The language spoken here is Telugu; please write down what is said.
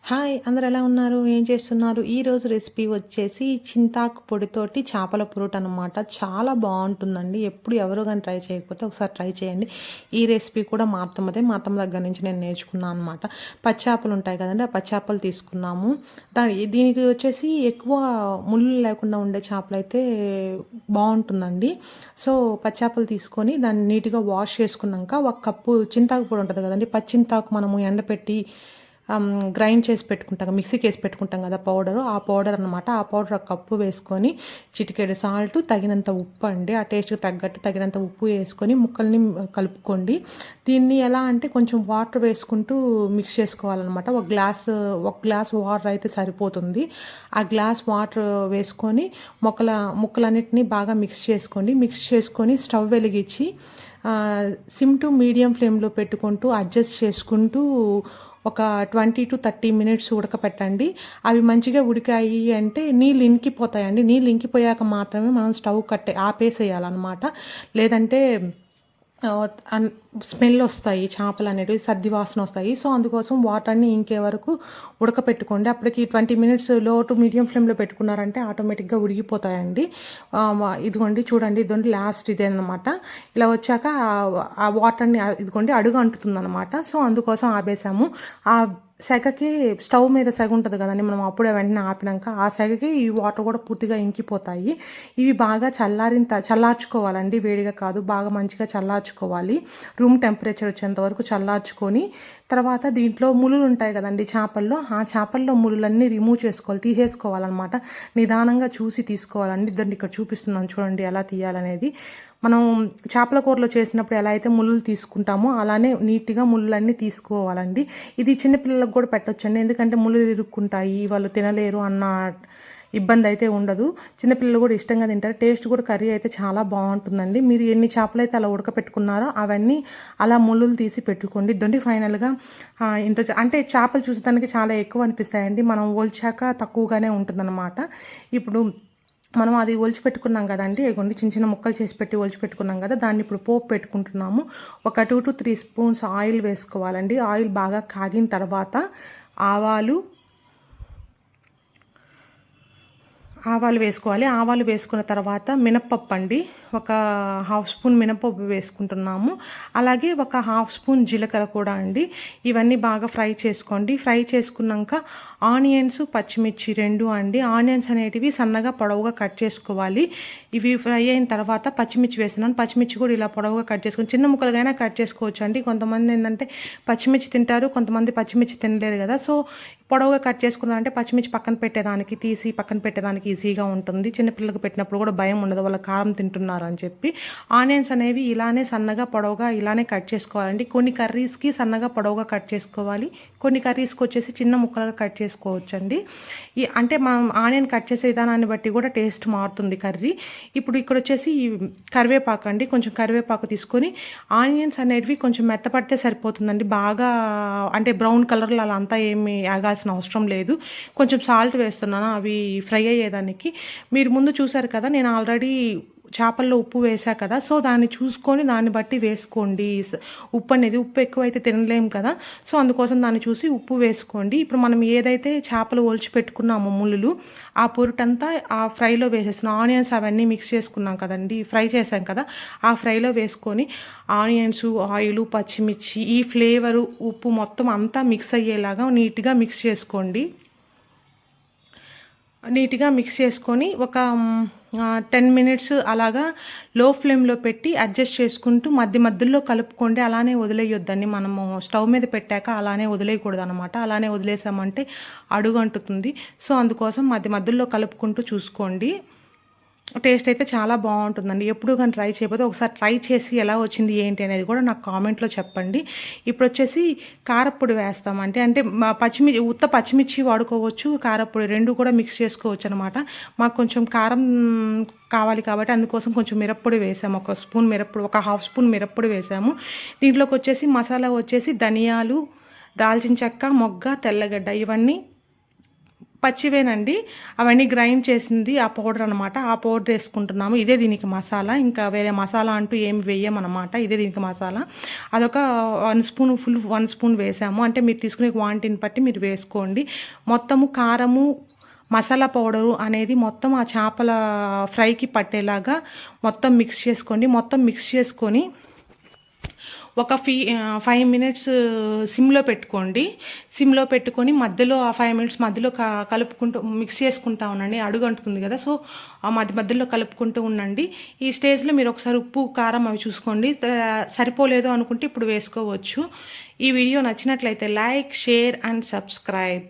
హాయ్! అందరూ ఎలా ఉన్నారు? ఏం చేస్తున్నారు? ఈరోజు రెసిపీ వచ్చేసి చింతాకు పొడితోటి చేపల పులుటనమాట. చాలా బావుంటుందండి. ఎప్పుడు ఎవరు గాని ట్రై చేయకపోతే ఒకసారి ట్రై చేయండి. ఈ రెసిపీ కూడా మా అత్తమ్మదే. మా అత్తమ్మ దగ్గర నుంచి నేను నేర్చుకున్నాను అనమాట. పచ్చేపలు ఉంటాయి కదండీ! ఆ పచ్చేపలు తీసుకున్నాము. దీనికి వచ్చేసి ఎక్కువ ముళ్ళు లేకుండా ఉండే చేపలైతే బావుంటుందండి. సో, పచ్చేపలు తీసుకొని దాన్ని నీట్‌గా వాష్ చేసుకున్నాక ఒక కప్పు చింతాకు పొడి ఉంటది కదండీ! పచ్చింతాకు మనము ఎండపెట్టి గ్రైండ్ చేసి పెట్టుకుంటాం, మిక్సీకేసి పెట్టుకుంటాం కదా పౌడరు, ఆ పౌడర్ అనమాట. ఆ పౌడర్ ఒక కప్పు వేసుకొని, చిటికెడు సాల్టు, తగినంత ఉప్పు అండి. ఆ టేస్ట్‌కి తగ్గట్టు తగినంత ఉప్పు వేసుకొని ముక్కల్ని కలుపుకోండి. దీన్ని ఎలా అంటే కొంచెం వాటర్ వేసుకుంటూ మిక్స్ చేసుకోవాలనమాట. ఒక గ్లాస్ వాటర్ అయితే సరిపోతుంది. ఆ గ్లాస్ వాటర్ వేసుకొని ముక్కలన్నిటిని బాగా మిక్స్ చేసుకోండి. మిక్స్ చేసుకొని స్టవ్ వెలిగించి సిమ్ టు మీడియం ఫ్లేమ్‌లో పెట్టుకుంటూ అడ్జస్ట్ చేసుకుంటూ ఒక 20-30 మినిట్స్ ఉడకపెట్టండి. అవి మంచిగా ఉడికాయి అంటే నీళ్ళు ఇంకిపోతాయండి. నీళ్ళు ఇంకిపోయాక మాత్రమే మనం స్టవ్ ఆపేసేయాలనమాట. లేదంటే అన్ స్మెల్ వస్తాయి, చేపలనేటివి సద్ది వాసన వస్తాయి. సో, అందుకోసం వాటర్‌ని ఇంకే వరకు ఉడకపెట్టుకోండి. అప్పటికి 20 మినిట్స్ లో టు మీడియం ఫ్లేమ్‌లో పెట్టుకున్నారంటే ఆటోమేటిక్‌గా ఉడికిపోతాయండి. ఇదిగోండి చూడండి, ఇదిగోండి లాస్ట్ ఇదేనమాట. ఇలా వచ్చాక ఆ వాటర్‌ని ఇదిగోండి అడుగు అంటుతుందనమాట. సో, అందుకోసం ఆపేసాము. ఆ సెగకి స్టవ్ మీద సెగ ఉంటది గదండీ! మనం అప్పుడే వెంటనే ఆపినంక ఆ సెగకి ఈ వాటర్ గూడా పూర్తిగా ఇంకిపోతాయి. ఇవి బాగా చల్లార్చుకోవాలండి. వేడిగా కాదు. బాగా మంచిగా చల్లార్చుకోవాలి. రూమ్ టెంపరేచర్ వచ్చేంత వరకు చల్లార్చుకొని, తర్వాత దీంట్లో ముల్లులుంటాయి గదండీ చేపల్లో, ఆ చేపల్లో ముల్లులన్నీ రిమూవ్ చేసుకోవాలి. తీసేసుకోవాలనమాట. నిదానంగా చూసి తీసుకోవాలండి. ఇదండి ఇక్కడ చూపిస్తున్నాను చూడండి ఎలా తీయాలనేది. మనం చేపల కూరలో చేసినప్పుడు ఎలా అయితే ముల్లులు తీసుకుంటామో, అలానే నీట్‌గా ముల్లులన్నీ తీసుకోవాలండి. ఇది చిన్న పిల్లలకు గూడా పెట్టొచ్చండి. ఎందుకంటే ముల్లులు ఇరుక్కుంటాయి, వాళ్ళు తినలేరు అన్న ఇబ్బందయితే ఉండదు. చిన్న పిల్లలు గూడా ఇష్టంగా తింటారు. టేస్ట్ కూడా కర్రీ అయితే చాలా బావుంటుందండి. మీరు ఎన్ని చేపలైతే అలా ఉడకపెట్టుకున్నారో అవన్నీ అలా ముల్లులు తీసి పెట్టుకోండి. ఇదండి ఫైనల్‌గా అంటే చేపలు చూసేదానికి చాలా ఎక్కువ అనిపిస్తాయండి. మనం ఒలిచాక తక్కువగానే ఉంటుందన్నమాట. ఇప్పుడు మనం అది ఒలిచిపెట్టుకున్నాం గదండీ! ఇగోండి చిన్న చిన్న ముక్కలు చేసి పెట్టి ఒలిచిపెట్టుకున్నాం గదా! దాన్ని ఇప్పుడు పోపు పెట్టుకుంటున్నాము. ఒక 2-3 స్పూన్స్ ఆయిల్ వేసుకోవాలండి. ఆయిల్ బాగా కాగిన తర్వాత ఆవాలు ఆవాలు వేసుకోవాలి. ఆవాలు వేసుకున్న తర్వాత మినపప్పు అండి. ఒక హాఫ్ స్పూన్ మినపప్పు వేసుకుంటున్నాము. అలాగే ఒక హాఫ్ స్పూన్ జీలకర్ర కూడా అండి. ఇవన్నీ బాగా ఫ్రై చేసుకోండి. ఫ్రై చేసుకున్నాక ఆనియన్స్, పచ్చిమిర్చి 2 అండి. ఆనియన్స్ అనేటివి సన్నగా పొడవుగా కట్ చేసుకోవాలి. ఇవి ఫ్రై అయిన తర్వాత పచ్చిమిర్చి వేస్తున్నాను. పచ్చిమిర్చి కూడా ఇలా పొడవుగా కట్ చేసుకొని చిన్న ముక్కలుగైనా కట్ చేసుకోవచ్చు అండి. కొంతమంది ఏంటంటే పచ్చిమిర్చి తింటారు, కొంతమంది పచ్చిమిర్చి తినలేరు కదా! సో, పొడవుగా కట్ చేసుకున్నారంటే పచ్చిమిర్చి పక్కన పెట్టేదానికి ఈజీగా ఉంటుంది. చిన్నపిల్లలకు పెట్టినప్పుడు కూడా భయం ఉండదు, వాళ్ళు కారం తింటున్నారు అని చెప్పి. ఆనియన్స్ అనేవి ఇలానే సన్నగా పొడవుగా ఇలానే కట్ చేసుకోవాలండి. కొన్ని కర్రీస్‌కి సన్నగా పొడవుగా కట్ చేసుకోవాలి. కొన్ని కర్రీస్‌కి వచ్చేసి చిన్న ముక్కలుగా కట్ చేసుకోవచ్చండి. అంటే మనం ఆనియన్ కట్ చేసే విధానాన్ని బట్టి కూడా టేస్ట్ మారుతుంది కర్రీ. ఇప్పుడు ఇక్కడొచ్చేసి కరివేపాకు అండి. కొంచెం కరివేపాకు తీసుకొని ఆనియన్స్ అనేటివి కొంచెం మెత్తపడితే సరిపోతుందండి. బాగా అంటే బ్రౌన్ కలర్‌లో అలా అంతా ఏమి ఆగాల్సిన అవసరం లేదు. కొంచెం సాల్ట్ వేస్తున్నాను అవి ఫ్రై అయ్యేదానికి. మీరు ముందు చూసారు కదా! నేను ఆల్రెడీ చేపల్లో ఉప్పు వేశా కదా! సో, దాన్ని చూసుకొని దాన్ని బట్టి వేసుకోండి. ఉప్పు ఎక్కువైతే తినలేము కదా! సో, అందుకోసం దాన్ని చూసి ఉప్పు వేసుకోండి. ఇప్పుడు మనం ఏదైతే చేపలు ఒలిచి పెట్టుకున్నామో ముల్లులు, ఆ పొరుటంతా ఆ ఫ్రైలో వేసేస్తున్నాం. ఆనియన్స్ అవన్నీ మిక్స్ చేసుకున్నాం కదండీ! ఫ్రై చేశాం కదా! ఆ ఫ్రైలో వేసుకొని ఆనియన్సు, ఆయిలు, పచ్చిమిర్చి ఈ ఫ్లేవరు, ఉప్పు మొత్తం అంతా మిక్స్ అయ్యేలాగా నీట్‌గా మిక్స్ చేసుకోండి. నీట్‌గా మిక్స్ చేసుకొని ఒక 10 మినిట్స్ అలాగా లో ఫ్లేమ్‌లో పెట్టి అడ్జస్ట్ చేసుకుంటూ మధ్యలో కలుపుకోండి. అలానే వదిలేయొద్దండి. మనము స్టవ్ మీద పెట్టాక అలానే వదిలేయకూడదనమాట. అలానే వదిలేసామంటే అడుగంటుతుంది. సో, అందుకోసం మధ్యలో కలుపుకుంటూ చూసుకోండి. టేస్ట్ అయితే చాలా బావుంటుందండి. ఎప్పుడు గాని ట్రై చేయకపోతే ఒకసారి ట్రై చేసి ఎలా వచ్చింది ఏంటి అనేది కూడా నాకు కామెంట్‌లో చెప్పండి. ఇప్పుడొచ్చేసి కారప్పొడి వేస్తామండి. అంటే ఉత్త పచ్చిమిర్చి వాడుకోవచ్చు, కారప్పొడి 2 కూడా మిక్స్ చేసుకోవచ్చనమాట. మాకు కొంచెం కారం కావాలి కాబట్టి అందుకోసం కొంచెం మిరప్పొడి వేసాము. ఒక హాఫ్ స్పూన్ మిరప్పొడి వేసాము. దీంట్లోకొచ్చేసి మసాలా వచ్చేసి ధనియాలు, దాల్చిన చెక్క, మొగ్గ, తెల్లగడ్డ ఇవన్నీ పచ్చివేనండి. అవన్నీ గ్రైండ్ చేసింది ఆ పౌడర్ అనమాట. ఆ పౌడర్ వేసుకుంటున్నాము. ఇదే దీనికి మసాలా. ఇంకా వేరే మసాలా అంటూ ఏమి వేయమనమాట. ఇదే దీనికి మసాలా. అదొక 1 స్పూన్, ఫుల్ 1 స్పూన్ వేసాము. అంటే మీరు తీసుకునే క్వాంటిటీని బట్టి మీరు వేసుకోండి. మొత్తము కారము, మసాలా పౌడరు అనేది మొత్తం ఆ చేపల ఫ్రైకి పట్టేలాగా మొత్తం మిక్స్ చేసుకోండి. మొత్తం మిక్స్ చేసుకొని ఒక 5 మినిట్స్ సిమ్‌లో పెట్టుకోండి. సిమ్‌లో పెట్టుకొని మధ్యలో ఆ 5 మినిట్స్ మధ్యలో కలుపుకుంటూ మిక్స్ చేసుకుంటా ఉండండి. అడుగంటుతుంది కదా! సో, ఆ మధ్యలో కలుపుకుంటూ ఉండండి. ఈ స్టేజ్‌లో మీరు ఒకసారి ఉప్పు, కారం అవి చూసుకోండి. సరిపోలేదు అనుకుంటే ఇప్పుడు వేసుకోవచ్చు. ఈ వీడియో నచ్చినట్లయితే లైక్, షేర్ అండ్ సబ్స్క్రైబ్.